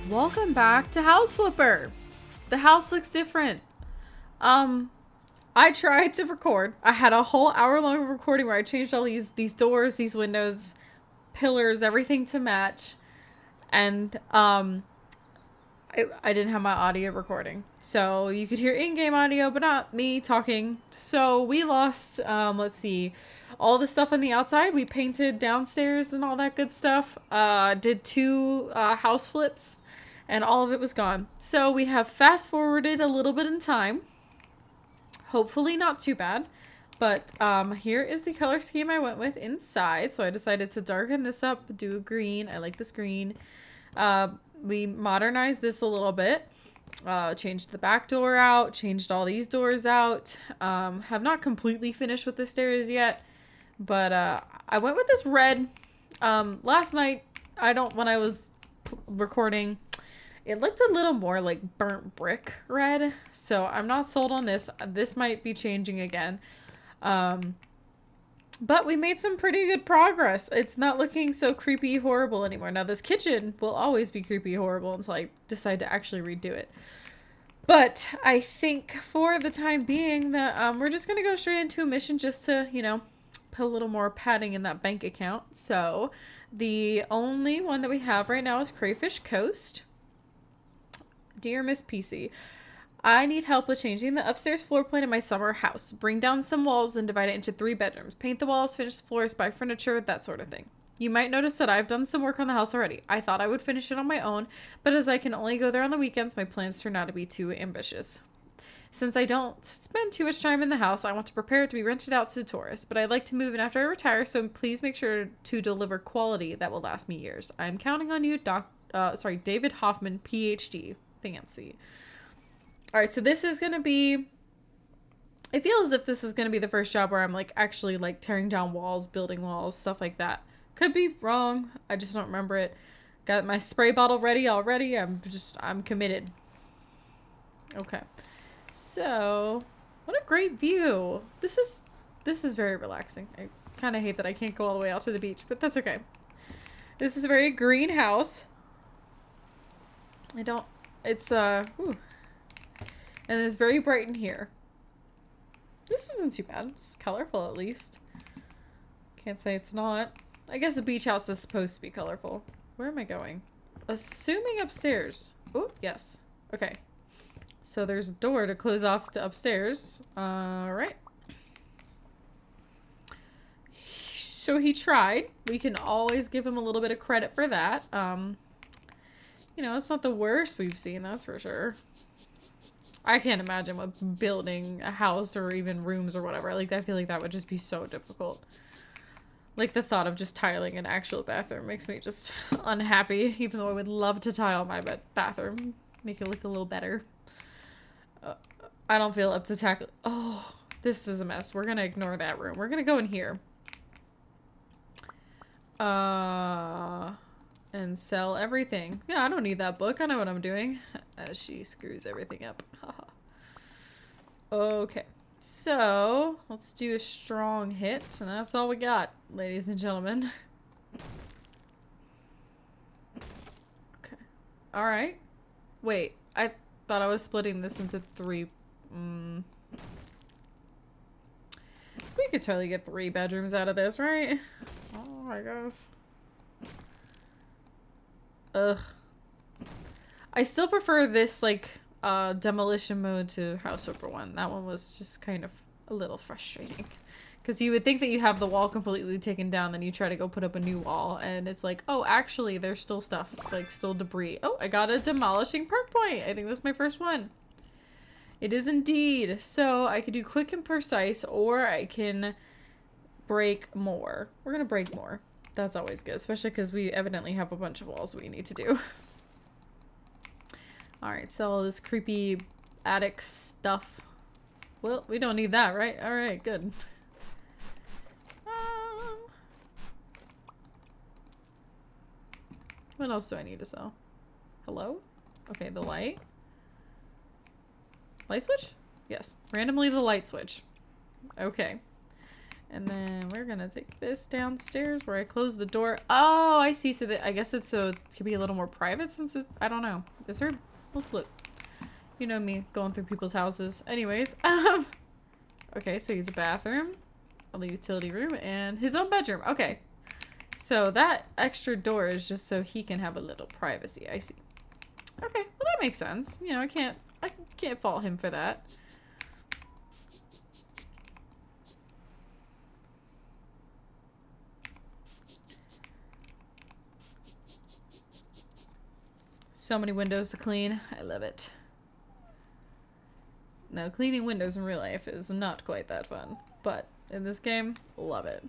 Welcome back to House Flipper. The house looks different. I tried to record. I had a whole hour long recording where I changed all these doors, these windows, pillars, everything to match. And I didn't have my audio recording. So you could hear in-game audio, but not me talking. So we lost let's see, all the stuff on the outside. We painted downstairs and all that good stuff. Did two house flips, and all of it was gone. So we have fast forwarded a little bit in time. Hopefully not too bad. But here is the color scheme I went with inside. So I decided to darken this up, do a green. I like this green. We modernized this a little bit. Changed the back door out. Changed all these doors out. Have not completely finished with the stairs yet. But I went with this red. Last night, when I was recording, it looked a little more like burnt brick red. So I'm not sold on this. This might be changing again. But we made some pretty good progress. It's not looking so creepy horrible anymore. Now this kitchen will always be creepy horrible until I decide to actually redo it. But I think for the time being that we're just going to go straight into a mission just to, put a little more padding in that bank account. So the only one that we have right now is Crayfish Coast. Dear Miss PC, I need help with changing the upstairs floor plan in my summer house. Bring down some walls and divide it into 3 bedrooms. Paint the walls, finish the floors, buy furniture, that sort of thing. You might notice that I've done some work on the house already. I thought I would finish it on my own, but as I can only go there on the weekends, my plans turn out to be too ambitious. Since I don't spend too much time in the house, I want to prepare it to be rented out to tourists, but I'd like to move in after I retire, so please make sure to deliver quality that will last me years. I'm counting on you, David Hoffman, PhD. Fancy. Alright, so this is gonna be... I feel as if this is gonna be the first job where I'm actually tearing down walls, building walls, stuff like that. Could be wrong. I just don't remember it. Got my spray bottle ready already. I'm committed. Okay. So, what a great view. This is very relaxing. I kind of hate that I can't go all the way out to the beach, but that's okay. This is a very green house. It's and it's very bright in here. This isn't too bad. It's colorful at least. Can't say it's not. I guess a beach house is supposed to be colorful. Where am I going? Assuming upstairs. Oh, yes. Okay. So there's a door to close off to upstairs. Alright. So he tried. We can always give him a little bit of credit for that. It's not the worst we've seen, that's for sure. I can't imagine what building a house or even rooms or whatever. I feel like that would just be so difficult. The thought of just tiling an actual bathroom makes me just unhappy, even though I would love to tile my bathroom. Make it look a little better. I don't feel up to tackle. Oh, this is a mess. We're gonna ignore that room. We're gonna go in here. And sell everything. Yeah, I don't need that book. I know what I'm doing. As she screws everything up. Okay. So, let's do a strong hit. And that's all we got, ladies and gentlemen. Okay. Alright. Wait. I thought I was splitting this into 3. We could totally get 3 bedrooms out of this, right? Oh my gosh. Ugh. I still prefer this, demolition mode to House Flipper 1. That one was just kind of a little frustrating. Because you would think that you have the wall completely taken down, then you try to go put up a new wall, and it's oh, actually, there's still stuff, still debris. Oh, I got a demolishing perk point! I think that's my first one. It is indeed. So, I could do quick and precise, or I can break more. We're gonna break more. That's always good, especially because we evidently have a bunch of walls we need to do. Alright, sell all this creepy attic stuff. Well, we don't need that, right? Alright, good. What else do I need to sell? Hello? Okay, the light. Light switch? Yes. Randomly the light switch. Okay. And then we're gonna take this downstairs where I close the door. Oh, I see. So that I guess it's so it could be a little more private since it, I don't know. Is there, let's look. You know me going through people's houses. Anyways, okay, so he's a bathroom, a utility room, and his own bedroom. Okay. So that extra door is just so he can have a little privacy. I see. Okay, well that makes sense. You know, I can't fault him for that. So many windows to clean. I love it. Now, cleaning windows in real life is not quite that fun, but in this game, love it.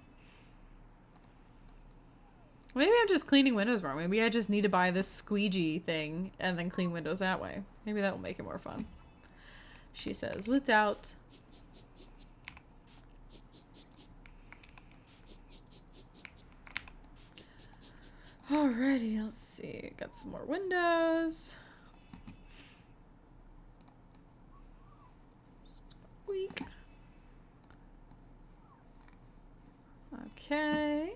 Maybe I'm just cleaning windows wrong. Maybe I just need to buy this squeegee thing and then clean windows that way. Maybe that will make it more fun. She says, without. Alrighty, let's see. Got some more windows. Squeak. Okay.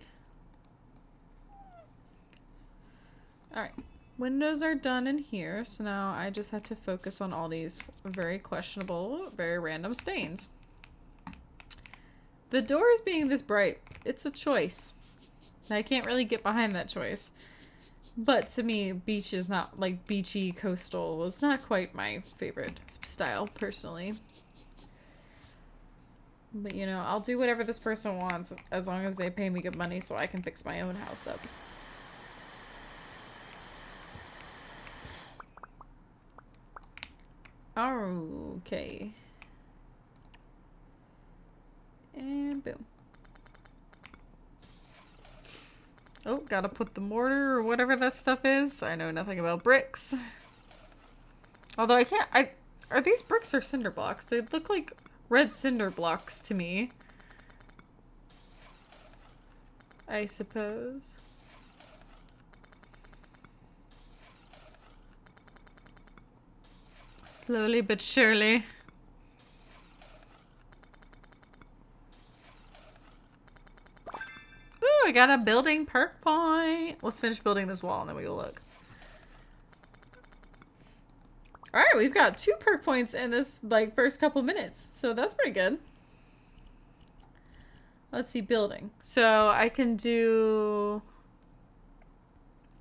Alright. Windows are done in here, so now I just have to focus on all these very questionable, very random stains. The doors being this bright, it's a choice. I can't really get behind that choice. But to me, beach is not, like, beachy, coastal was not quite my favorite style, personally. But, you know, I'll do whatever this person wants as long as they pay me good money so I can fix my own house up. Okay. And boom. Oh, gotta put the mortar or whatever that stuff is. I know nothing about bricks. Although I can't, are these bricks or cinder blocks? They look like red cinder blocks to me. I suppose. Slowly but surely. Ooh, I got a building perk point. Let's finish building this wall and then we will look. Alright, we've got 2 perk points in this, like, first couple minutes. So that's pretty good. Let's see, building. So I can do...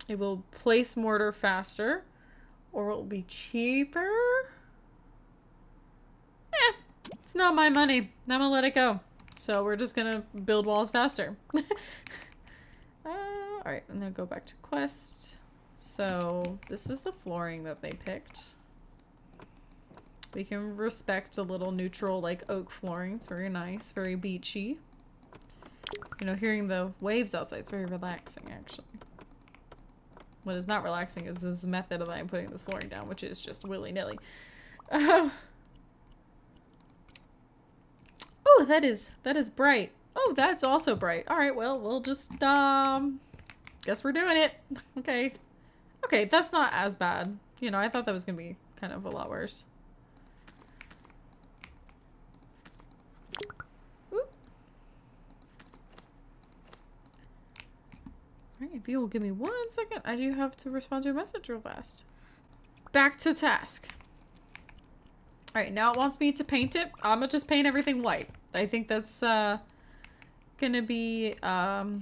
It will place mortar faster. Or it will be cheaper. Eh, it's not my money. I'm gonna let it go. So we're just gonna build walls faster. Alright, and then go back to quest. So this is the flooring that they picked. We can respect a little neutral, like, oak flooring. It's very nice, very beachy. You know, hearing the waves outside, it's very relaxing, actually. What is not relaxing is this method that I'm putting this flooring down, which is just willy-nilly. Oh, that is bright. Oh, that's also bright. Alright, well, we'll just, guess we're doing it. Okay. Okay, that's not as bad. You know, I thought that was gonna be kind of a lot worse. Alright, if you will give me 1 second, I do have to respond to a message real fast. Back to task. Alright, now it wants me to paint it. I'm gonna just paint everything white. I think that's, gonna be, you know,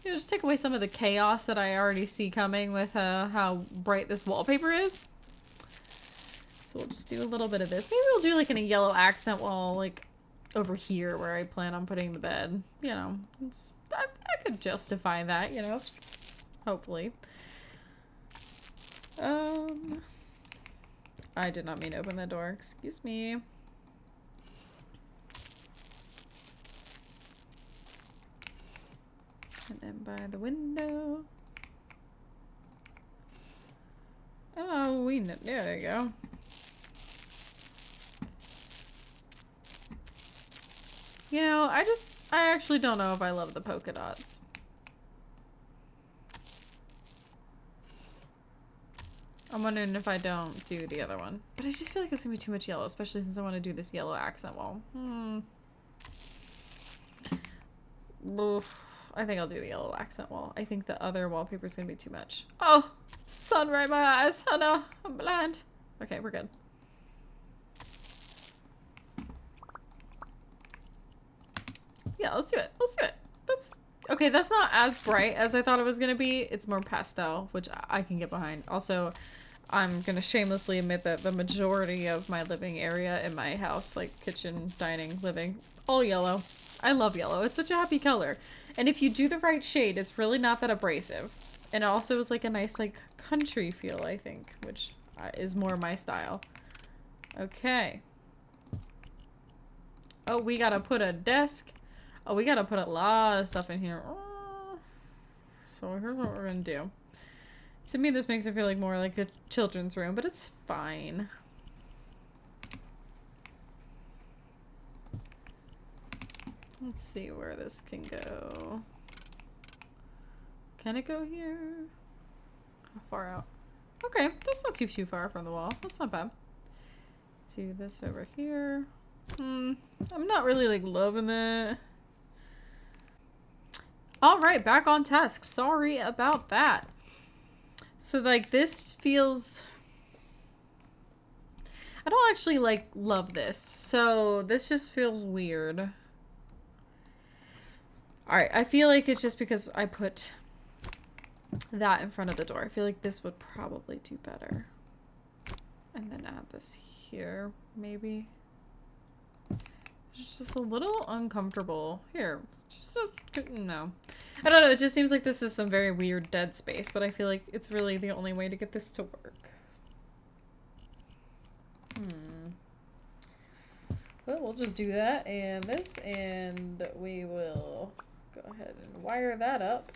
just take away some of the chaos that I already see coming with, how bright this wallpaper is. So we'll just do a little bit of this. Maybe we'll do, like, in a yellow accent wall, like, over here where I plan on putting the bed. You know, it's... I could justify that, you know, hopefully. I did not mean to open that door. Excuse me. And then by the window. Oh, we know. There you go. You know, I actually don't know if I love the polka dots. I'm wondering if I don't do the other one. But I just feel like it's gonna be too much yellow, especially since I want to do this yellow accent wall. Oof. I think I'll do the yellow accent wall. I think the other wallpaper is going to be too much. Oh, sun right in my eyes. Oh no, I'm blind. Okay, we're good. Yeah, let's do it. Let's do it. That's okay. That's not as bright as I thought it was going to be. It's more pastel, which I can get behind. Also, I'm going to shamelessly admit that the majority of my living area in my house, like kitchen, dining, living, all yellow. I love yellow. It's such a happy color. And if you do the right shade, it's really not that abrasive. And it also is like a nice like country feel, I think, which is more my style. Okay. Oh, we gotta put a desk. Oh, we gotta put a lot of stuff in here. Oh. So here's what we're gonna do. To me, this makes it feel like more like a children's room, but it's fine. Let's see where this can go. Can it go here? How far out? Okay, that's not too far from the wall. That's not bad. Do this over here. I'm not really like loving that. Alright, back on task. Sorry about that. So like this feels... I don't actually like love this. So this just feels weird. Alright, I feel like it's just because I put that in front of the door. I feel like this would probably do better. And then add this here, maybe. It's just a little uncomfortable. Here, just no. I don't know, it just seems like this is some very weird dead space, but I feel like it's really the only way to get this to work. Well, we'll just do that and this, and we will go ahead and wire that up.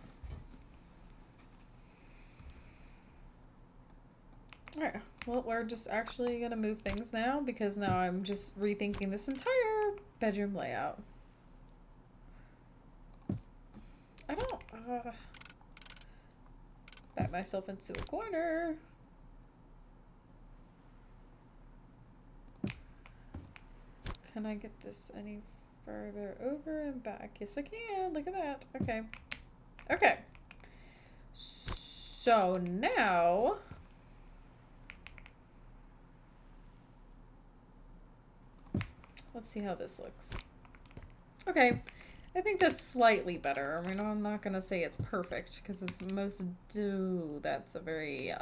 Alright, well, we're just actually gonna move things now because now I'm just rethinking this entire bedroom layout. I don't, back myself into a corner. Can I get this any further over and back? Yes, I can. Look at that. Okay. Okay. So now... let's see how this looks. Okay. I think that's slightly better. I mean, I'm not going to say it's perfect because it's most do. That's a very,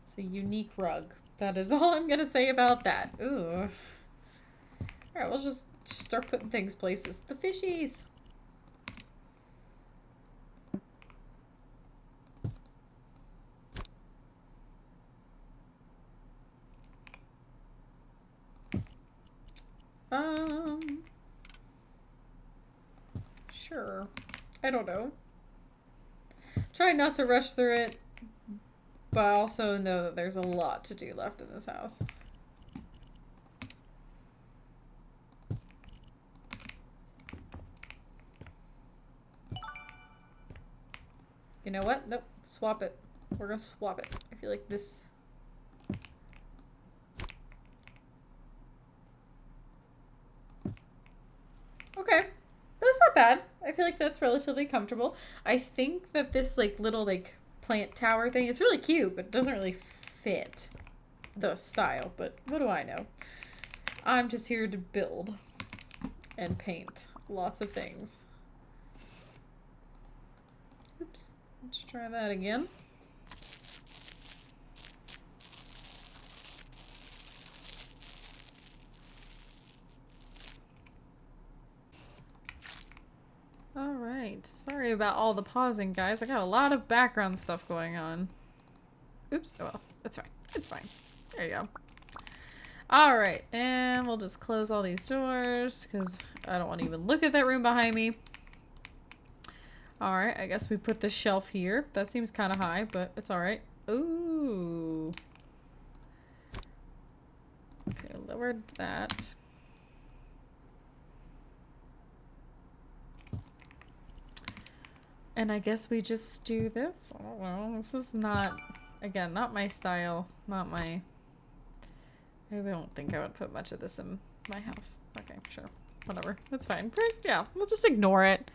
it's a unique rug. That is all I'm going to say about that. Ooh. Alright, we'll just start putting things places. The fishies! Sure. I don't know. Try not to rush through it, but I also know that there's a lot to do left in this house. You know what? Nope. Swap it. We're gonna swap it. I feel like this... okay. That's not bad. I feel like that's relatively comfortable. I think that this like little like plant tower thing is really cute, but it doesn't really fit the style. But what do I know? I'm just here to build and paint lots of things. Oops. Let's try that again. Alright, sorry about all the pausing, guys. I got a lot of background stuff going on. Oops, oh well, that's fine. It's fine. There you go. Alright, and we'll just close all these doors, because I don't want to even look at that room behind me. Alright, I guess we put the shelf here. That seems kind of high, but it's alright. Ooh. Okay, lowered that. And I guess we just do this. I don't know. This is not, again, not my style. Not my... I don't think I would put much of this in my house. Okay, sure. whatever. That's fine. Yeah, we'll just ignore it.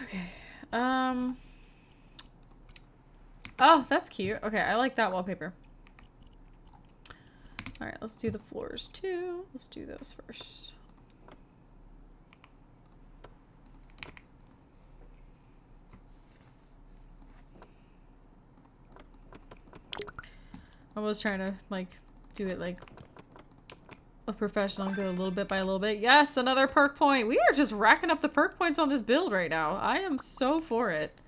Okay. Oh, that's cute. Okay, I like that wallpaper. Alright, let's do the floors too. Let's do those first. I was trying to, like, do it like a professional, go a little bit by a little bit. Yes, another perk point. We are just racking up the perk points on this build right now. I am so for it.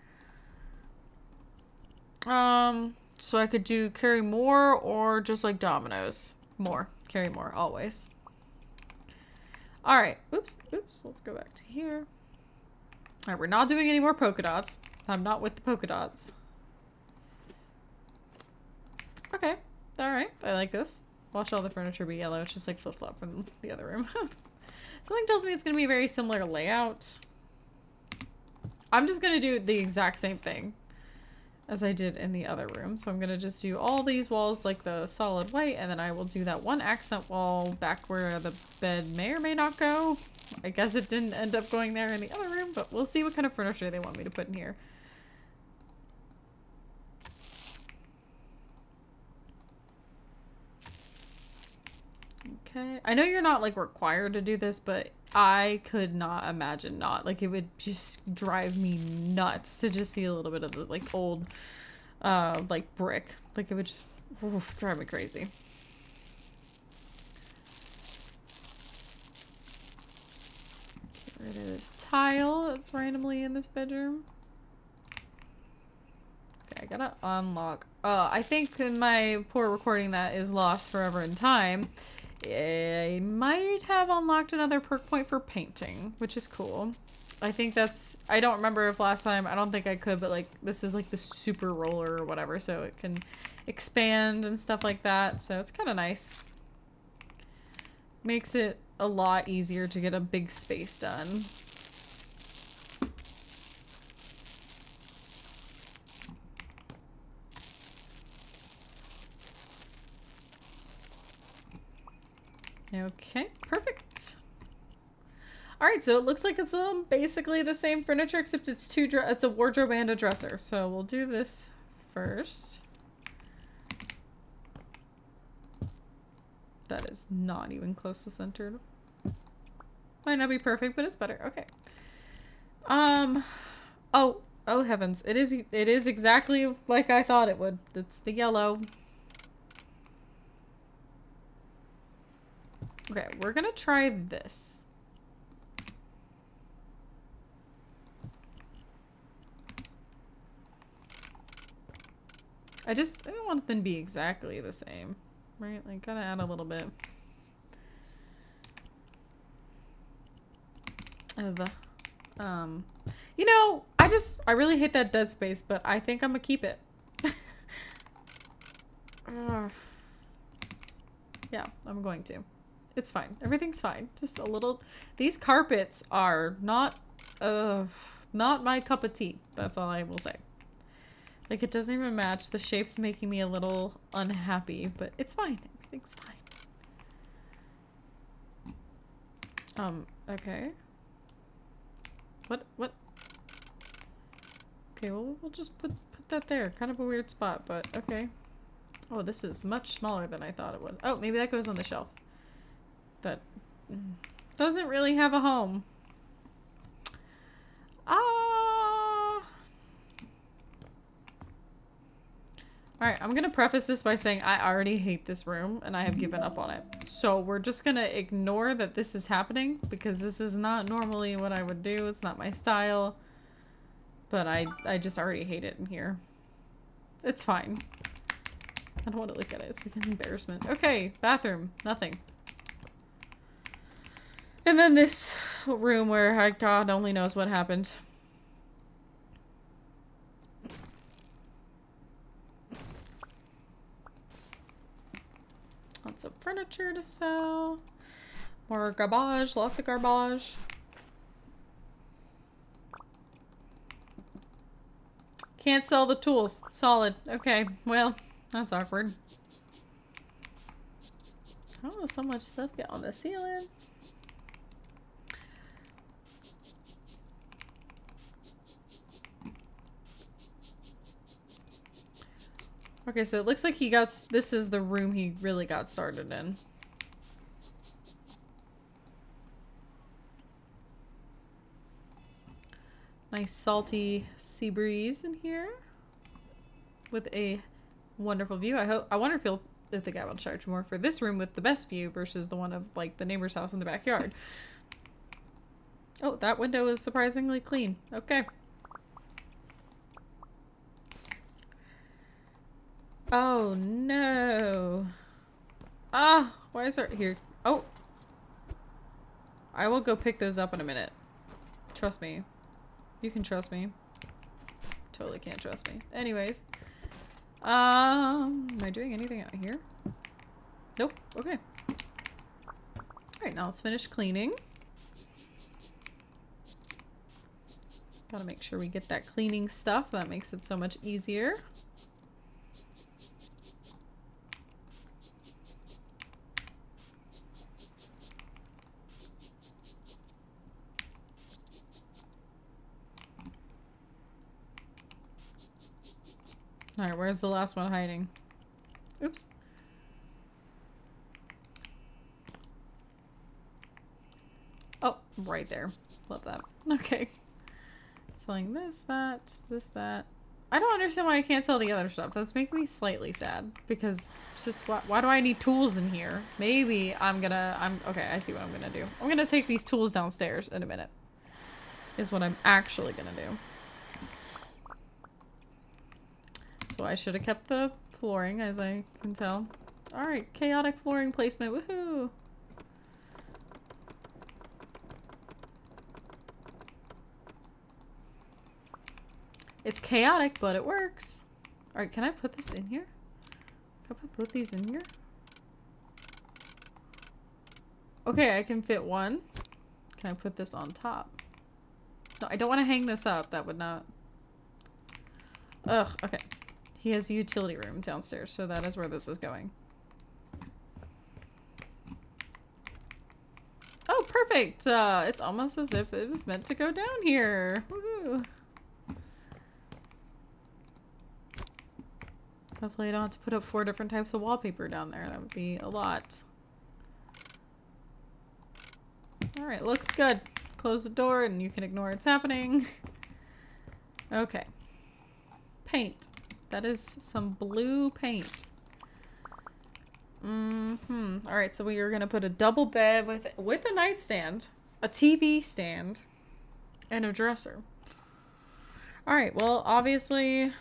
So I could do carry more or just like dominoes. More. Carry more, always. Alright. Oops. Let's go back to here. Alright, we're not doing any more polka dots. I'm not with the polka dots. Okay. Alright. I like this. Watch all the furniture be yellow. It's just like flip-flop from the other room. Something tells me it's going to be a very similar layout. I'm just going to do the exact same thing as I did in the other room. So I'm going to just do all these walls like the solid white, and then I will do that one accent wall back where the bed may or may not go. I guess it didn't end up going there in the other room, but we'll see what kind of furniture they want me to put in here. Okay. I know you're not like required to do this, but I could not imagine not. Like it would just drive me nuts to just see a little bit of the like old like brick. Like it would just drive me crazy. Get rid of this tile that's randomly in this bedroom. Okay, I gotta unlock. I think in my poor recording that is lost forever in time. I might have unlocked another perk point for painting, which is cool. I think that's, I don't remember if last time, I don't think I could, but like this is like the super roller or whatever, so it can expand and stuff like that, so it's kind of nice. Makes it a lot easier to get a big space done. Okay, perfect. All right, so it looks like it's basically the same furniture, except it's it's a wardrobe and a dresser. So we'll do this first. That is not even close to centered. Might not be perfect, but it's better. Okay. Oh heavens! It is exactly like I thought it would. It's the yellow. Okay, we're gonna try this. I don't want them to be exactly the same, right? Like, gotta add a little bit of, you know, I really hate that dead space, but I think I'm gonna keep it. Yeah, I'm going to. It's fine. Everything's fine. Just a little... These carpets are not my cup of tea. That's all I will say. Like, it doesn't even match. The shape's making me a little unhappy, but it's fine. Everything's fine. Okay. What? Okay, well, we'll just put that there. Kind of a weird spot, but okay. Oh, this is much smaller than I thought it would. Oh, maybe that goes on the shelf. That doesn't really have a home. Alright, I'm gonna preface this by saying I already hate this room and I have given up on it. So we're just gonna ignore that this is happening because this is not normally what I would do. It's not my style. But I just already hate it in here. It's fine. I don't want to look at it. It's like an embarrassment. Okay, bathroom. Nothing. And then this room where God only knows what happened. Lots of furniture to sell. More garbage. Lots of garbage. Can't sell the tools. Solid. Okay, well, that's awkward. How does so much stuff get on the ceiling? Okay, so it looks like he got... This is the room he really got started in. Nice salty sea breeze in here. With a wonderful view. I wonder if the guy will charge more for this room with the best view versus the one of, like, the neighbor's house in the backyard. Oh, that window is surprisingly clean. Okay. Oh, no. Ah, why is there... Here. Oh. I will go pick those up in a minute. Trust me. You can trust me. Totally can't trust me. Anyways. Am I doing anything out here? Nope. Okay. Alright, now let's finish cleaning. Gotta make sure we get that cleaning stuff. That makes it so much easier. Alright, where's the last one hiding? Oops. Oh, right there. Love that. Okay. Selling this, that. I don't understand why I can't sell the other stuff. That's making me slightly sad. Because just why do I need tools in here? Maybe okay, I see what I'm gonna do. I'm gonna take these tools downstairs in a minute. Is what I'm actually gonna do. So I should have kept the flooring, as I can tell. Alright, chaotic flooring placement. Woohoo! It's chaotic, but it works. Alright, can I put this in here? Can I put both these in here? Okay, I can fit one. Can I put this on top? No, I don't want to hang this up. That would not... Ugh, okay. He has a utility room downstairs, so that is where this is going. Oh, perfect! It's almost as if it was meant to go down here. Woohoo! Hopefully I don't have to put up 4 different types of wallpaper down there. That would be a lot. Alright, looks good. Close the door and you can ignore what's happening. Okay. Paint. That is some blue paint. Alright, so we are gonna put a double bed with a nightstand, a TV stand, and a dresser. Alright, well, obviously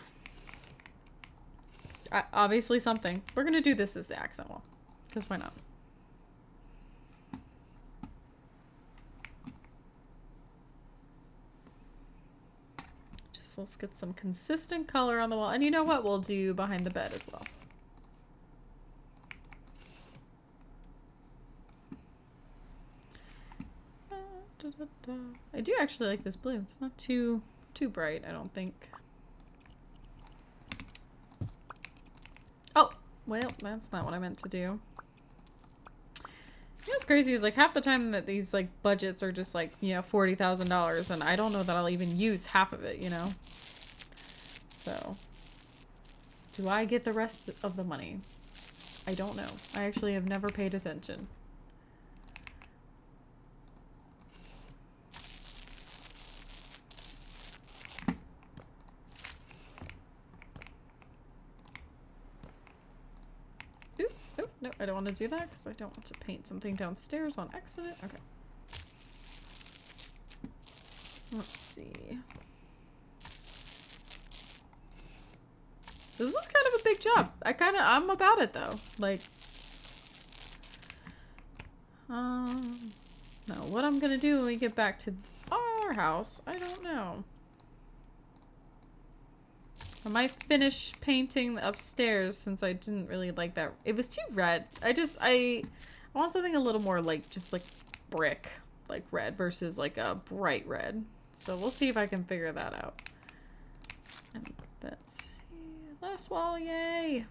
something. We're gonna do this as the accent wall. Because why not? Just let's get some consistent color on the wall. And you know what we'll do behind the bed as well. I do actually like this blue. It's not too bright, I don't think. Oh, well, that's not what I meant to do. You know what's crazy is like half the time that these like budgets are just like, you know, $40,000 and I don't know that I'll even use half of it, you know? So, do I get the rest of the money? I don't know. I actually have never paid attention. Oh, no, I don't want to do that because I don't want to paint something downstairs on accident. Okay. Let's see. This was kind of a big job. I'm about it though. Like, no, what I'm gonna do when we get back to our house, I don't know. I might finish painting the upstairs since I didn't really like that. It was too red. I want something a little more like, just like brick, like red versus like a bright red. So we'll see if I can figure that out. And let's see. Last wall, yay!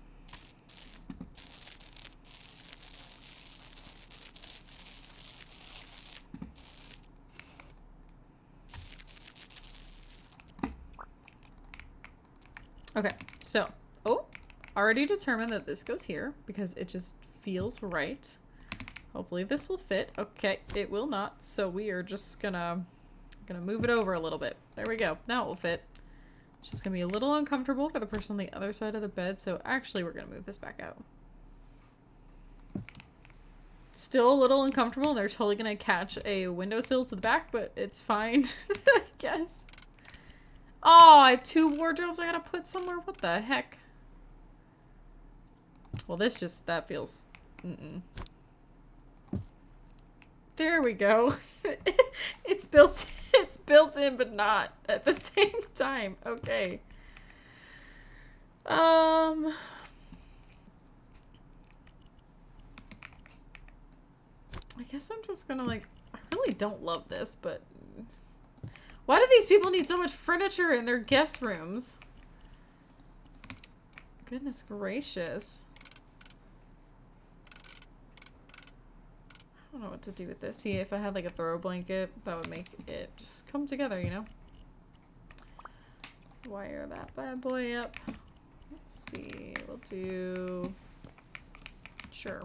Okay, so, oh, already determined that this goes here because it just feels right. Hopefully this will fit. Okay, it will not. So we are just gonna move it over a little bit. There we go. Now it will fit. It's just gonna be a little uncomfortable for the person on the other side of the bed. So actually we're gonna move this back out. Still a little uncomfortable. They're totally gonna catch a windowsill to the back, but it's fine, I guess. Oh, I have 2 wardrobes I gotta put somewhere. What the heck? Well, that feels... There we go. It's built in, but not at the same time. Okay. I guess I'm just gonna I really don't love this, but why do these people need so much furniture in their guest rooms? Goodness gracious. I don't know what to do with this. See, if I had a throw blanket, that would make it just come together, you know? Wire that bad boy up. Let's see, we'll do... Sure.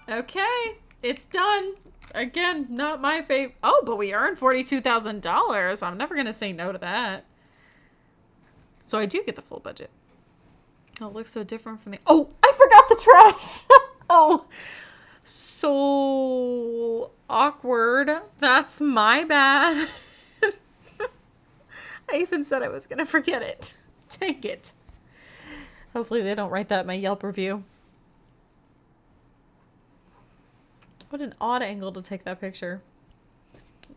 Okay, it's done. Again, not my fave. Oh, but we earned $42,000. I'm never gonna say no to that. So I do get the full budget. Oh, it looks so different from the... Oh, I forgot the trash. Oh, so awkward. That's my bad. I even said I was gonna forget it. Take it. Hopefully they don't write that in my Yelp review. What an odd angle to take that picture.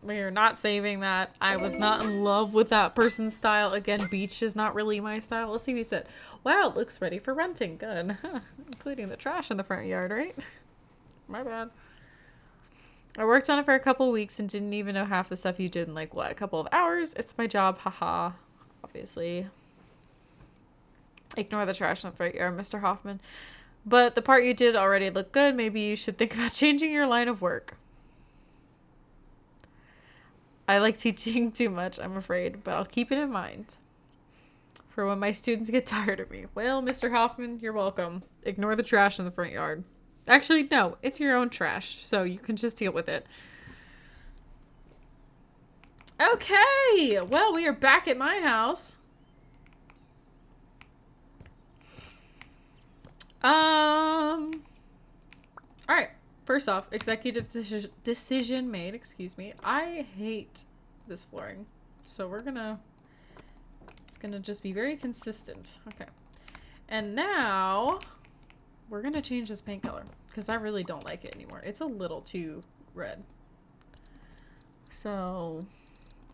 We are not saving that. I was not in love with that person's style. Again, beach is not really my style. Let's see what he said. Wow, it looks ready for renting. Good. Including the trash in the front yard, right? My bad. I worked on it for a couple weeks and didn't even know half the stuff you did in a couple of hours. It's my job, haha. Obviously. Ignore the trash in the front yard, Mr. Hoffman. But the part you did already looked good. Maybe you should think about changing your line of work. I like teaching too much, I'm afraid, but I'll keep it in mind for when my students get tired of me. Well, Mr. Hoffman, you're welcome. Ignore the trash in the front yard. Actually, no, it's your own trash, so you can just deal with it. Okay, well, we are back at my house. Alright, first off, executive decision made, excuse me. I hate this flooring, so it's gonna just be very consistent. Okay, and now we're gonna change this paint color because I really don't like it anymore. It's a little too red. So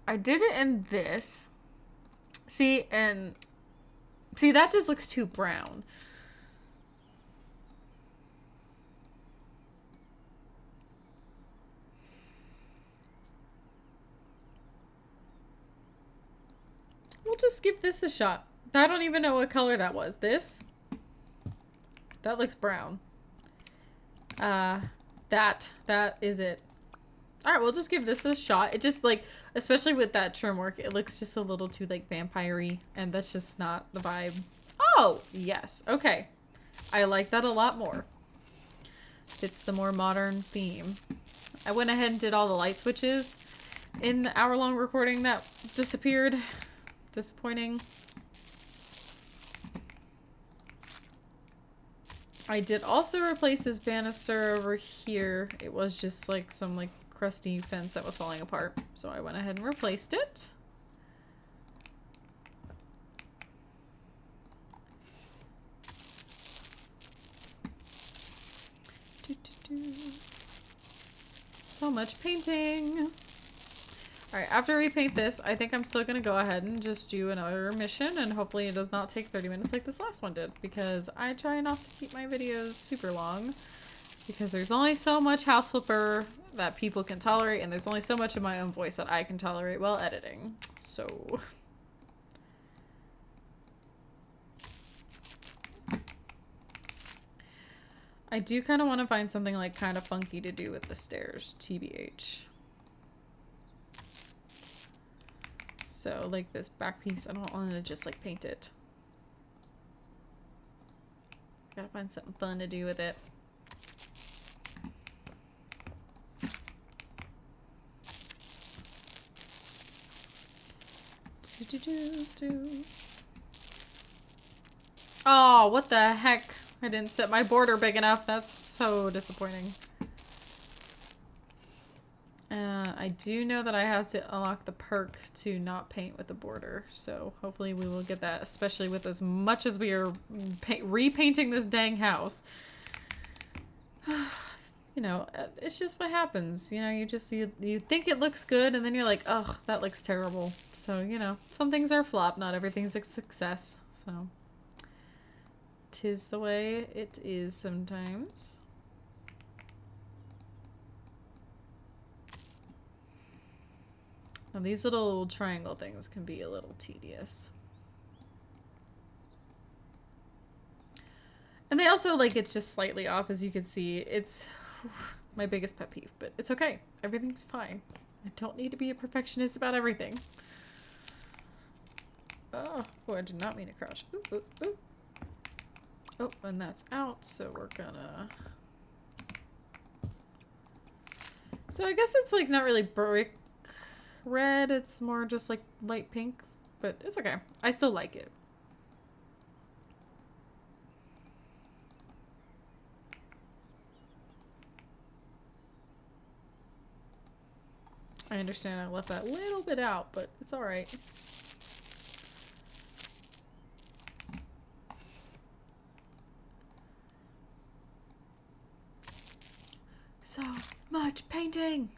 I did it in this. See, that just looks too brown. We'll just give this a shot. I don't even know what color that was. This? That looks brown. That is it. Alright, we'll just give this a shot. It just, especially with that trim work, it looks just a little too, vampire-y, and that's just not the vibe. Oh, yes. Okay. I like that a lot more. Fits the more modern theme. I went ahead and did all the light switches in the hour-long recording that disappeared. Disappointing. I did also replace this banister over here. It was just some crusty fence that was falling apart. So I went ahead and replaced it. So much painting. Alright, after we paint this, I think I'm still gonna go ahead and just do another mission, and hopefully it does not take 30 minutes like this last one did, because I try not to keep my videos super long, because there's only so much house flipper that people can tolerate, and there's only so much of my own voice that I can tolerate while editing. So... I do kind of want to find something kind of funky to do with the stairs, TBH. So, like, this back piece, I don't want to just, like, paint it. Gotta find something fun to do with it. Oh, what the heck? I didn't set my border big enough. That's so disappointing. I do know that I had to unlock the perk to not paint with the border. So hopefully we will get that, especially with as much as we are repainting this dang house. You know, it's just what happens. You know, you think it looks good and then you're like, oh, that looks terrible. So, you know, some things are flop, not everything's a success. So, 'tis the way it is sometimes. Now, these little triangle things can be a little tedious. And they also, like, it's just slightly off, as you can see. It's my biggest pet peeve, but it's okay. Everything's fine. I don't need to be a perfectionist about everything. Oh, I did not mean to crouch. Ooh, ooh, ooh. Oh, and that's out, so we're gonna... So I guess it's, like, not really brick red. It's more just, like, light pink, but it's okay. I still like it. I understand I left that little bit out, but it's alright. So much painting!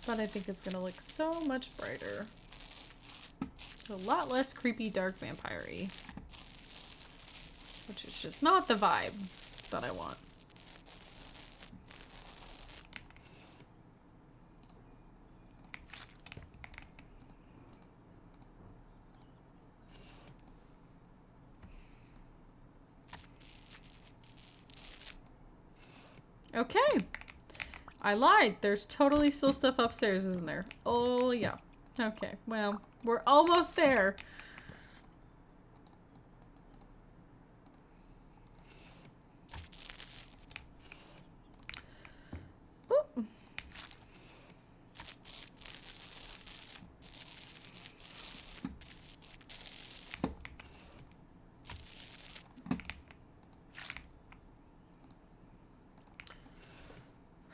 But I think it's gonna look so much brighter. A lot less creepy, dark, vampire-y. Which is just not the vibe that I want. Okay. I lied. There's totally still stuff upstairs, isn't there? Oh, yeah. Okay. Well, we're almost there. Ooh.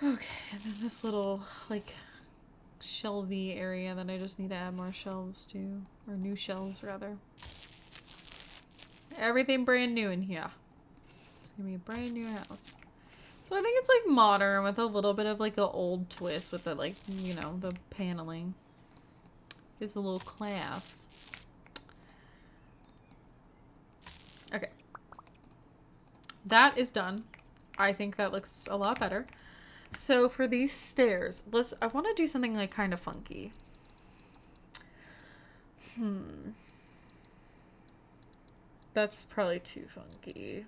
Okay, and then this little, like, shelvy area that I just need to add more shelves to. Or new shelves, rather. Everything brand new in here. It's gonna be a brand new house. So I think it's, like, modern with a little bit of, like, an old twist with the, like, you know, the paneling. It's a little class. Okay. That is done. I think that looks a lot better. So for these stairs, I want to do something like kind of funky. That's probably too funky.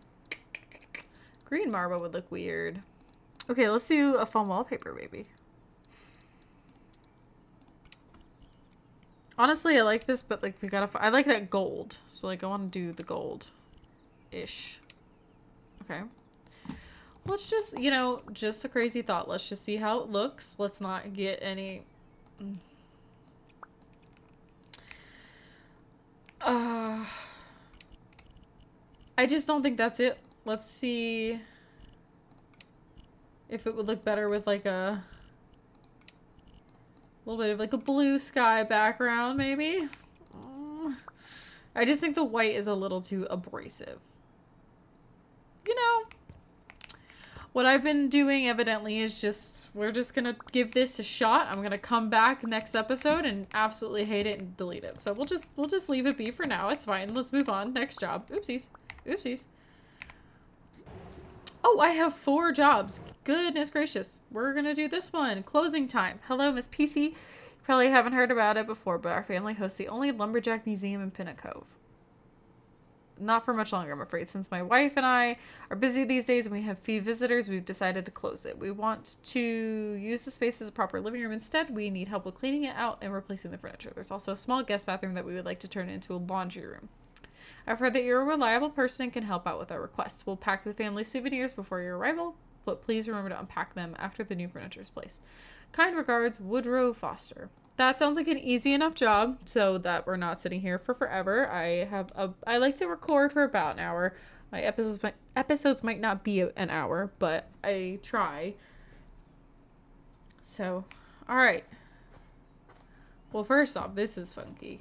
Green marble would look weird. Okay, let's do a foam wallpaper, maybe. Honestly, I like this, but like I like that gold. So like I want to do the gold-ish. Okay. Let's just, you know, just a crazy thought. Let's just see how it looks. Let's not get any... I just don't think that's it. Let's see if it would look better with like a little bit of like a blue sky background, maybe. I just think the white is a little too abrasive. You know, what I've been doing evidently is just, we're just gonna give this a shot. I'm gonna come back next episode and absolutely hate it and delete it. So we'll just leave it be for now. It's fine. Let's move on. Next job. Oopsies. Oopsies. Oh, I have 4 jobs. Goodness gracious. We're gonna do this one. Closing time. Hello, Miss PC. You probably haven't heard about it before, but our family hosts the only lumberjack museum in Pinnacle Cove. not for much longer, I'm afraid. Since my wife and I are busy these days and we have few visitors, we've decided to close it. We want to use the space as a proper living room instead. We need help with cleaning it out and replacing the furniture. There's also a small guest bathroom that we would like to turn into a laundry room. I've heard that you're a reliable person and can help out with our requests. We'll pack the family souvenirs before your arrival, but please remember to unpack them after the new furniture is placed. Kind regards, Woodrow Foster. That sounds like an easy enough job, so that we're not sitting here for forever. I like to record for about an hour. My episodes might not be an hour, but I try. So, all right. Well, first off, this is funky.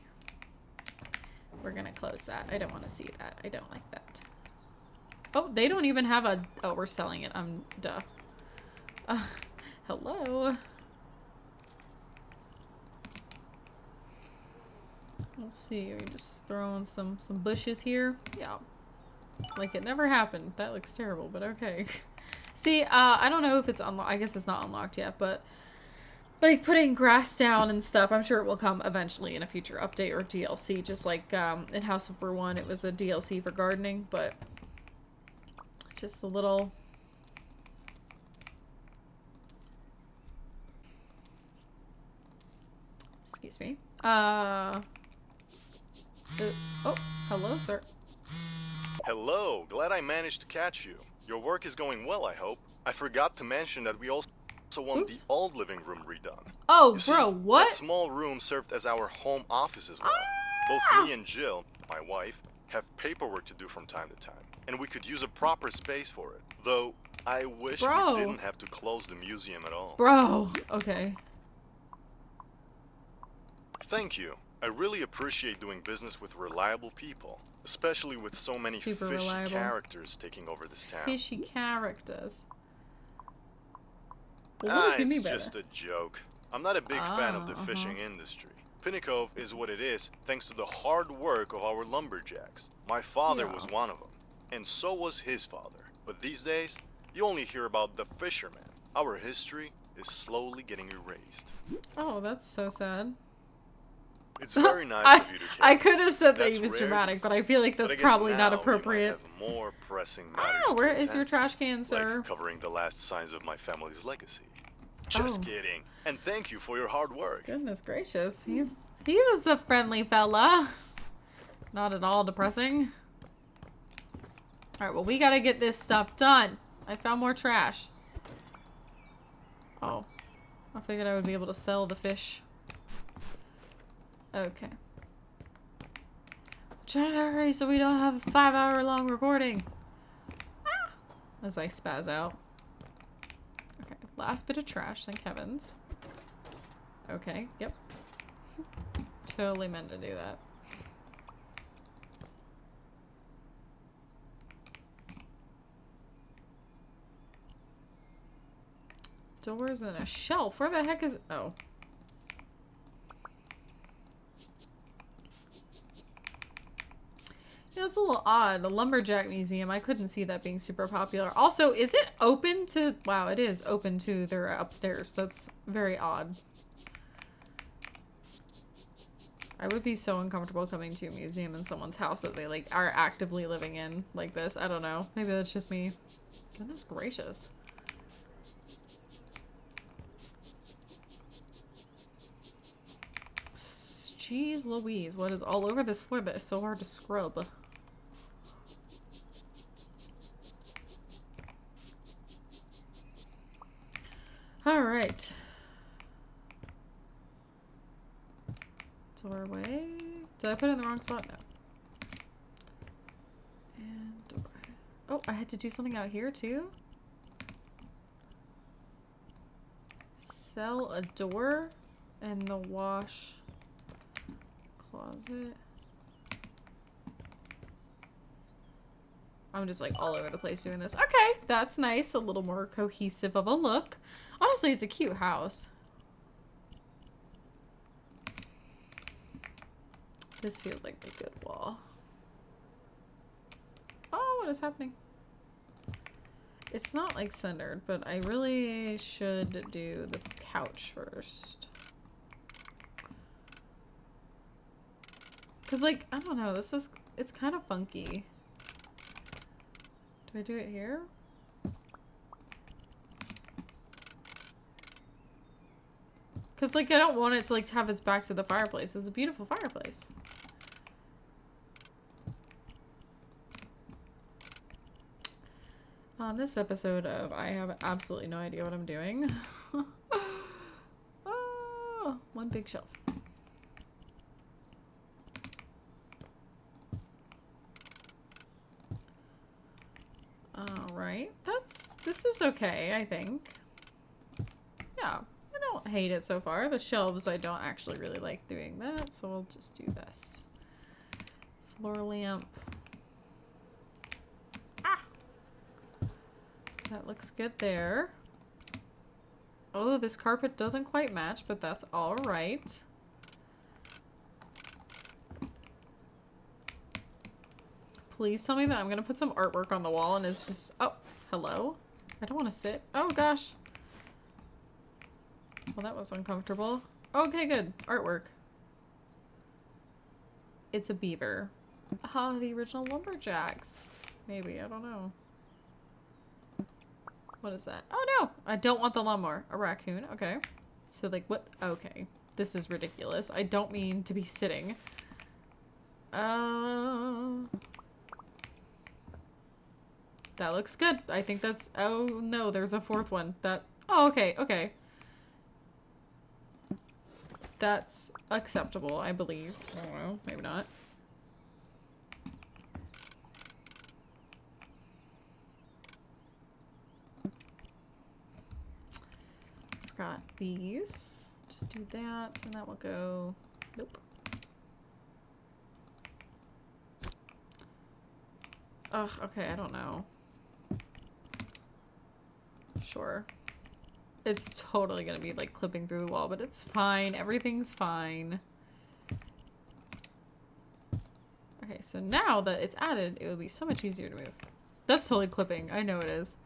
We're gonna close that. I don't want to see that. I don't like that. Oh, they don't even have a... Oh, we're selling it. Duh. Hello. Let's see. Are you just throwing some bushes here? Yeah. Like it never happened. That looks terrible, but okay. See, I don't know if it's unlocked. I guess it's not unlocked yet, but like putting grass down and stuff, I'm sure it will come eventually in a future update or DLC. Just like in House of Brew 1, it was a DLC for gardening, but just a little... Excuse me. Oh, hello, sir. Hello, glad I managed to catch you. Your work is going well, I hope. I forgot to mention that we also want the old living room redone. Oh, You bro, see, what? That small room served as our home office as well. Both me and Jill, my wife, have paperwork to do from time to time, and we could use a proper space for it. Though, I wish we didn't have to close the museum at all. Bro, okay. Thank you. I really appreciate doing business with reliable people, especially with so many fishy characters taking over this town. Fishy characters. Well, what does he mean by It's just a joke. I'm not a big fan of the fishing industry. Pinnacle is what it is thanks to the hard work of our lumberjacks. My father was one of them, and so was his father. But these days, you only hear about the fishermen. Our history is slowly getting erased. Oh, that's so sad. It's very nice of you to care. I could have said that he was dramatic, but I feel like that's probably not appropriate. Have more pressing matters where is your trash can, sir? Like covering the last signs of my family's legacy. Just kidding. And thank you for your hard work. Goodness gracious. He was a friendly fella. Not at all depressing. Alright, well, we gotta get this stuff done. I found more trash. Oh. I figured I would be able to sell the fish. Okay. Trying to hurry so we don't have a 5-hour long recording. As I spaz out. Okay, last bit of trash, thank heavens. Okay, yep. Totally meant to do that. Doors and a shelf. Where the heck is... Oh. Yeah, it's a little odd. The Lumberjack Museum, I couldn't see that being super popular. Also, is it open to... Wow, it is open to their upstairs. That's very odd. I would be so uncomfortable coming to a museum in someone's house that they, like, are actively living in like this. I don't know. Maybe that's just me. Goodness gracious. Jeez Louise, what is all over this floor that is so hard to scrub? Alright. Doorway. Did I put it in the wrong spot? No. And doorway. Oh, I had to do something out here too? Sell a door and the wash closet. I'm just like all over the place doing this. Okay, that's nice. A little more cohesive of a look. Honestly, it's a cute house. This feels like a good wall. Oh, what is happening? It's not like centered, but I really should do the couch first. Cause like, I don't know, this is it's kind of funky. Do I do it here? Because, like, I don't want it to, like, have its back to the fireplace. It's a beautiful fireplace. On this episode of I have absolutely no idea what I'm doing. Oh, one big shelf. Alright, this is okay, I think. Yeah, I don't hate it so far. The shelves, I don't actually really like doing that, so we'll just do this. Floor lamp. Ah! That looks good there. Oh, this carpet doesn't quite match, but that's alright. Please tell me that I'm gonna put some artwork on the wall and it's just... Oh, hello? I don't want to sit. Oh, gosh. Well, that was uncomfortable. Okay, good. Artwork. It's a beaver. Ah, the original lumberjacks. Maybe, I don't know. What is that? Oh, no! I don't want the lawnmower. A raccoon. Okay. So, like, what? Okay. This is ridiculous. I don't mean to be sitting. That looks good. I think that's... Oh, no, there's a fourth one. That... Oh, okay, okay. That's acceptable, I believe. I don't know. Maybe not. Got these. Just do that, and that will go... Nope. Ugh, okay, I don't know. Sure. It's totally gonna be like clipping through the wall, but it's fine. Everything's fine. Okay, so now that it's added, it will be so much easier to move. That's totally clipping. I know it is.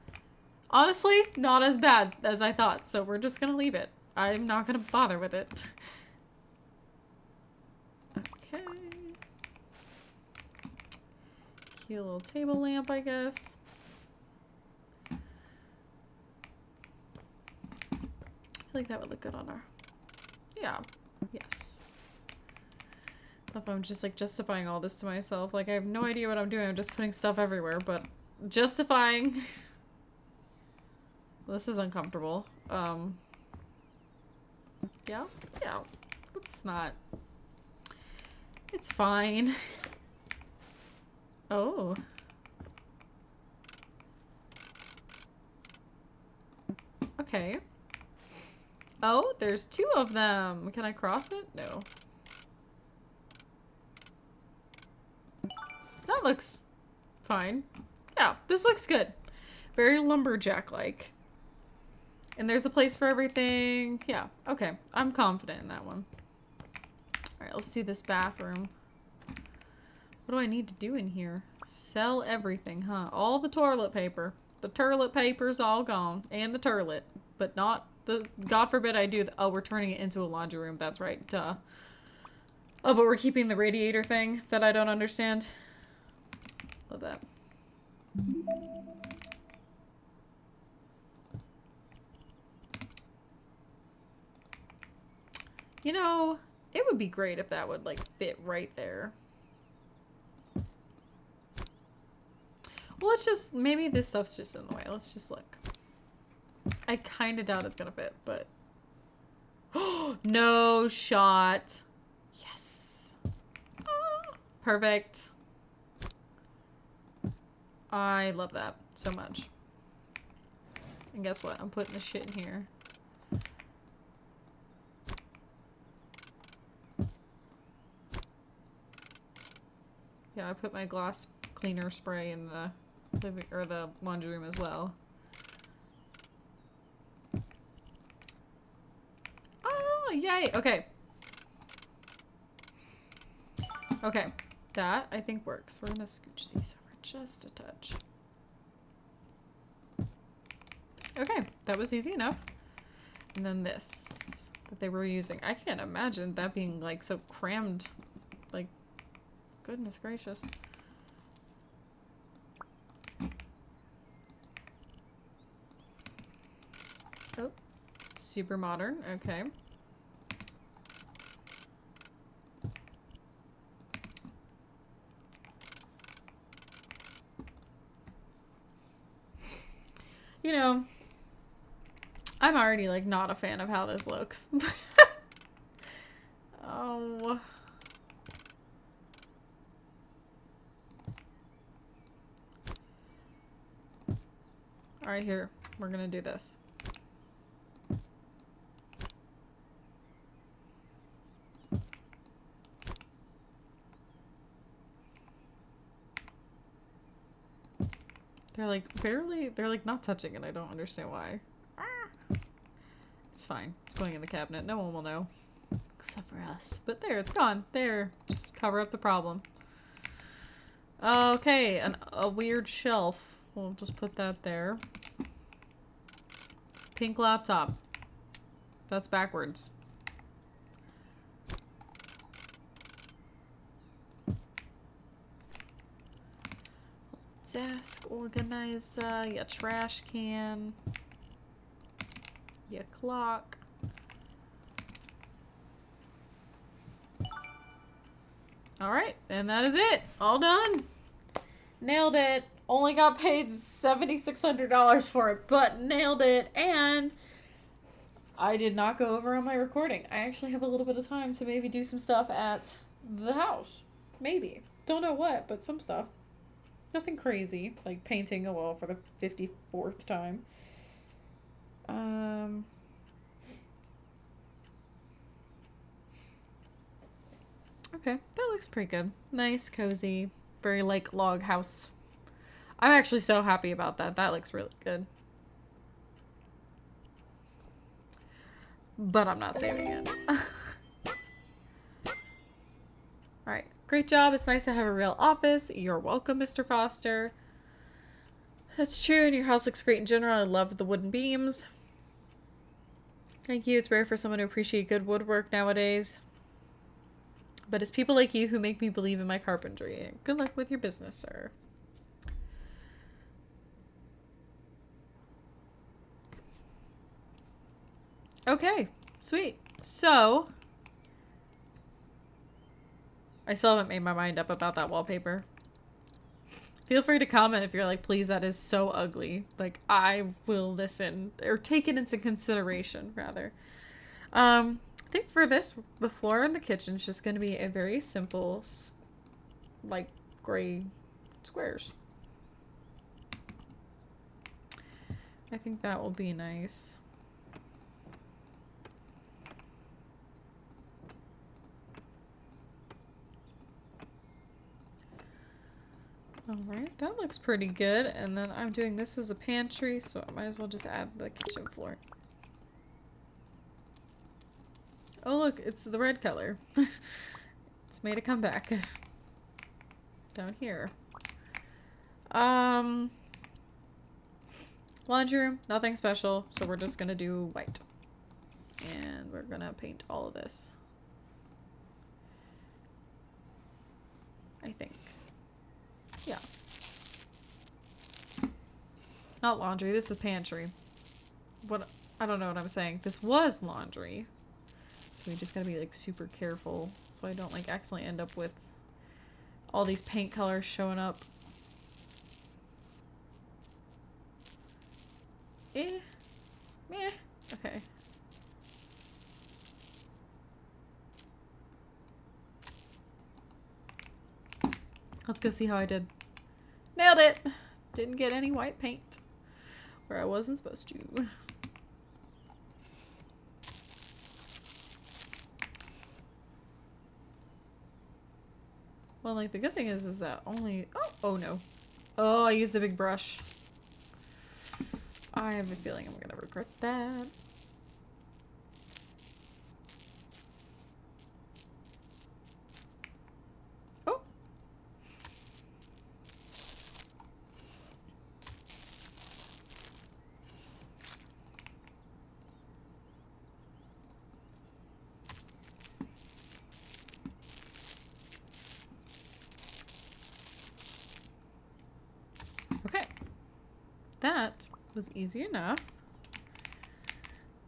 Honestly, not as bad as I thought, so we're just gonna leave it. I'm not gonna bother with it. Okay. Cute little table lamp, I guess. I feel like that would look good on our... Yeah. Yes. If I'm just like justifying all this to myself. Like I have no idea what I'm doing. I'm just putting stuff everywhere, but justifying... This is uncomfortable. Yeah? Yeah. It's not... It's fine. Oh. Okay. Oh, there's two of them. Can I cross it? No. That looks fine. Yeah, this looks good. Very lumberjack-like. And there's a place for everything. Yeah, okay. I'm confident in that one. Alright, let's do this bathroom. What do I need to do in here? Sell everything, huh? All the toilet paper. The toilet paper's all gone. And the toilet. But not the... God forbid I do the... Oh, we're turning it into a laundry room. That's right. Duh. Oh, but we're keeping the radiator thing that I don't understand. Love that. You know, it would be great if that would, like, fit right there. Well, let's just... Maybe this stuff's just in the way. Let's just look. I kind of doubt it's gonna fit, but... No shot. Yes. Oh, perfect. I love that so much. And guess what? I'm putting the shit in here. Yeah, I put my glass cleaner spray in the living or the laundry room as well. Oh, yay! Okay. Okay, that I think works. We're gonna scooch these over just a touch. Okay, that was easy enough. And then this that they were using. I can't imagine that being like so crammed. Like, goodness gracious. Oh, super modern. Okay. You know, I'm already, like, not a fan of how this looks. Oh. Alright, here. We're gonna do this. They're like barely, they're like not touching it. I don't understand why. It's fine. It's going in the cabinet. No one will know. Except for us. But there, it's gone. There. Just cover up the problem. Okay, a weird shelf. We'll just put that there. Pink laptop. That's backwards. Desk organizer, your trash can, your clock. Alright, and that is it. All done. Nailed it. Only got paid $7,600 for it, but nailed it. And I did not go over on my recording. I actually have a little bit of time to maybe do some stuff at the house. Maybe. Don't know what, but some stuff. Nothing crazy, like painting a wall for the 54th time. Okay, that looks pretty good. Nice, cozy, very like log house. I'm actually so happy about that. That looks really good. But I'm not saving it. Alright, great job. It's nice to have a real office. You're welcome, Mr. Foster. That's true, and your house looks great in general. I love the wooden beams. Thank you. It's rare for someone to appreciate good woodwork nowadays. But it's people like you who make me believe in my carpentry. Good luck with your business, sir. Okay, sweet. So, I still haven't made my mind up about that wallpaper. Feel free to comment if you're like, please, that is so ugly. Like, I will listen, or take it into consideration, rather. I think for this, the floor in the kitchen is just going to be a very simple, like, gray squares. I think that will be nice. Alright, that looks pretty good. And then I'm doing this as a pantry, so I might as well just add the kitchen floor. Oh look, it's the red color. It's made a comeback. Down here. Laundry room, nothing special, so we're just gonna do white. And we're gonna paint all of this. I think. Yeah. Not laundry, this is pantry. What? I don't know what I'm saying. This was laundry. So we just gotta be like super careful so I don't like accidentally end up with all these paint colors showing up. Meh. Okay. Let's go see how I did. Nailed it! Didn't get any white paint where I wasn't supposed to. Well, like, the good thing is that only... Oh no. Oh, I used the big brush. I have a feeling I'm gonna regret that. Oh! that was easy enough.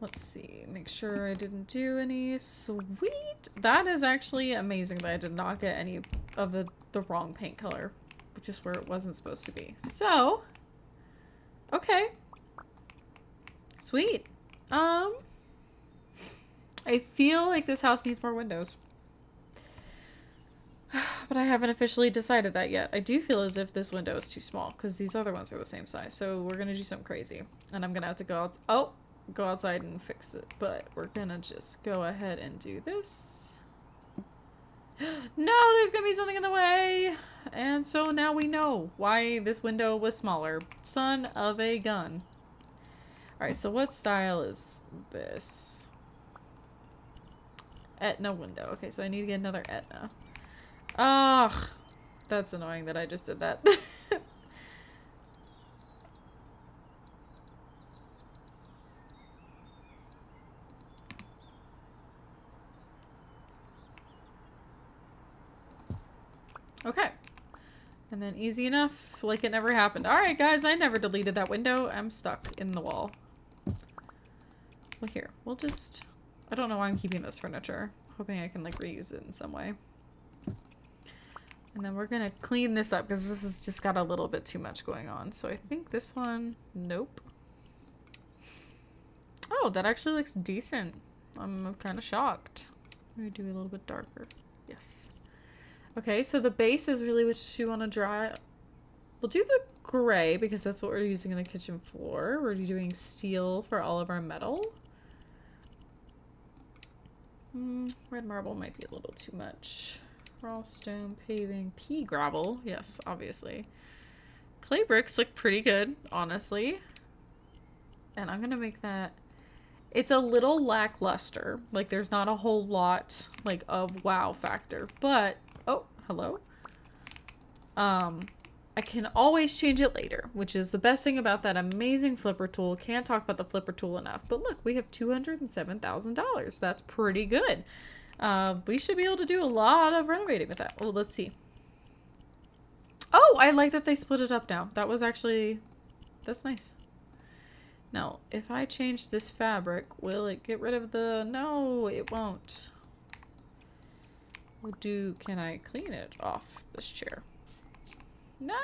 Let's see. Make sure I didn't do any. Sweet! That is actually amazing that I did not get any of the wrong paint color, which is where it wasn't supposed to be. So, okay. Sweet. I feel like this house needs more windows. But I haven't officially decided that yet. I do feel as if this window is too small because these other ones are the same size. So we're going to do something crazy. And I'm going to have to go go outside and fix it. But we're going to just go ahead and do this. No, there's going to be something in the way. And so now we know why this window was smaller. Son of a gun. Alright, so what style is this? Etna window. Okay, so I need to get another Etna. Ugh, that's annoying that I just did that. Okay. And then easy enough, like it never happened. Alright guys, I never deleted that window. I'm stuck in the wall. Well here, we'll just... I don't know why I'm keeping this furniture. Hoping I can like reuse it in some way. And then we're gonna clean this up because this has just got a little bit too much going on. So I think this one, nope. Oh, that actually looks decent. I'm kind of shocked. Let me do a little bit darker. Yes. Okay, so the base is really what you want to dry. We'll do the gray because that's what we're using in the kitchen floor. We're doing steel for all of our metal. Red marble might be a little too much. Raw stone, paving, pea gravel. Yes, obviously. Clay bricks look pretty good, honestly. And I'm gonna make that... It's a little lackluster. Like, there's not a whole lot, like, of wow factor. But... Oh, hello? I can always change it later, which is the best thing about that amazing flipper tool. Can't talk about the flipper tool enough. But look, we have $207,000. That's pretty good. We should be able to do a lot of renovating with that. Well, let's see. Oh, I like that they split it up now. That was actually... That's nice. Now, if I change this fabric, will it get rid of the... No, it won't. Can I clean it off this chair? No!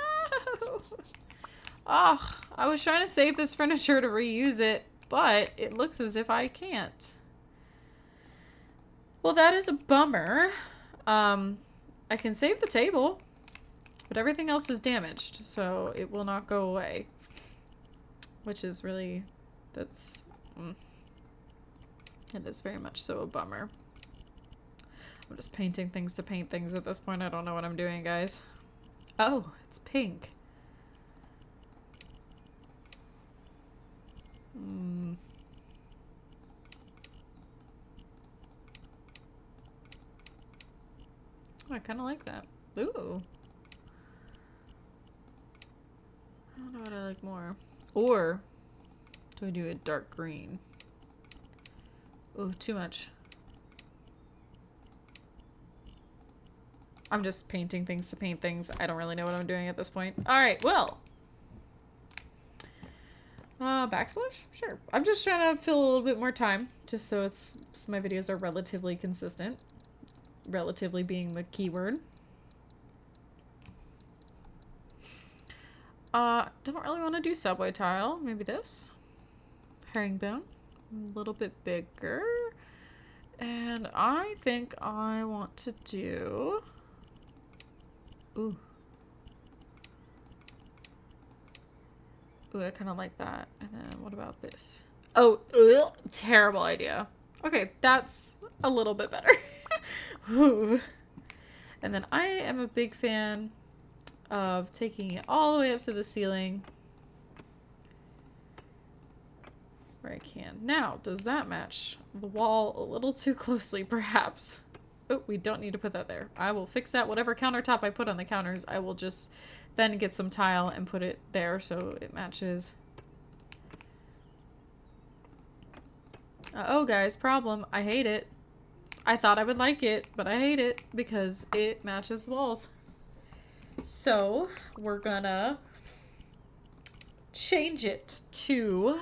Oh, I was trying to save this furniture to reuse it, but it looks as if I can't. Well, that is a bummer. I can save the table, but everything else is damaged, so it will not go away. Which is really... That's... It is very much so a bummer. I'm just painting things to paint things at this point. I don't know what I'm doing, guys. Oh, it's pink. I kind of like that. Ooh. I don't know what I like more. Or do I do a dark green? Ooh, too much. I'm just painting things to paint things. I don't really know what I'm doing at this point. Alright, well. Backsplash? Sure. I'm just trying to fill a little bit more time. Just so my videos are relatively consistent. Relatively being the key word. Don't really want to do subway tile. Maybe this. Herringbone. A little bit bigger. And I think I want to do... Ooh. Ooh, I kind of like that. And then what about this? Oh, ugh, terrible idea. Okay, that's a little bit better. Ooh. And then I am a big fan of taking it all the way up to the ceiling. Where I can. Now, does that match the wall a little too closely, perhaps? Oh, we don't need to put that there. I will fix that. Whatever countertop I put on the counters, I will just then get some tile and put it there so it matches. Oh, guys, problem. I hate it. I thought I would like it, but I hate it because it matches the walls. So, we're gonna change it to,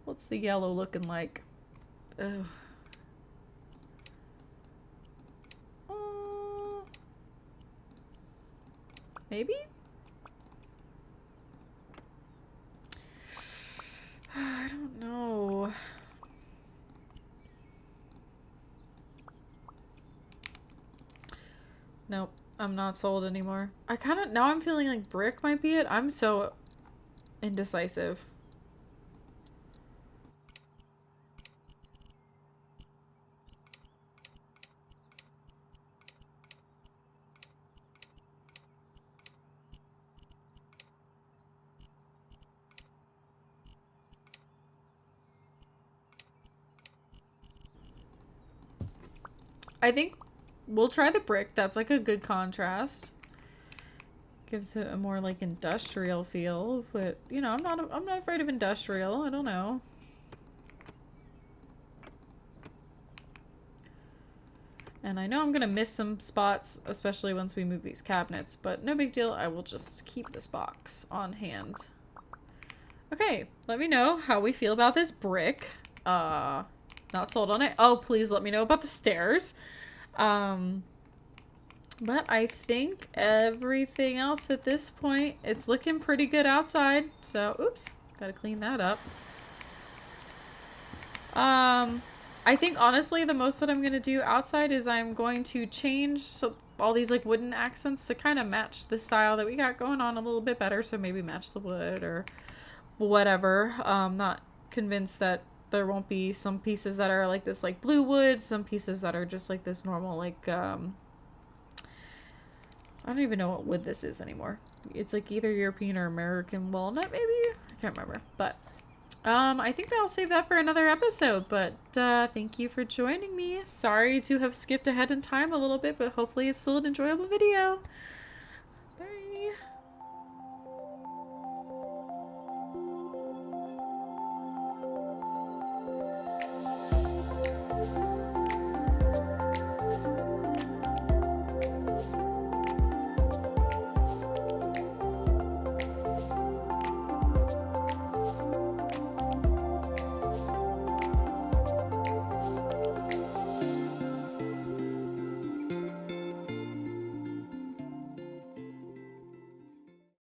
what's the yellow looking like? Ugh. Maybe? I don't know. Nope, I'm not sold anymore. Now I'm feeling like brick might be it. I'm so indecisive. I think we'll try the brick. That's like a good contrast. Gives it a more like industrial feel, but you know, I'm not afraid of industrial. I don't know. And I know I'm gonna miss some spots, especially once we move these cabinets, but no big deal. I will just keep this box on hand. Okay, let me know how we feel about this brick. Not sold on it. Oh, please let me know about the stairs. But I think everything else at this point, it's looking pretty good outside. So, oops, gotta clean that up. I think honestly the most that I'm gonna do outside is I'm going to change all these like wooden accents to kind of match the style that we got going on a little bit better. So maybe match the wood or whatever. Not convinced that there won't be some pieces that are like this like blue wood, some pieces that are just like this normal like I don't even know what wood this is anymore. It's like either European or American walnut maybe? I can't remember. But I think that I'll save that for another episode, but thank you for joining me. Sorry to have skipped ahead in time a little bit, but hopefully it's still an enjoyable video.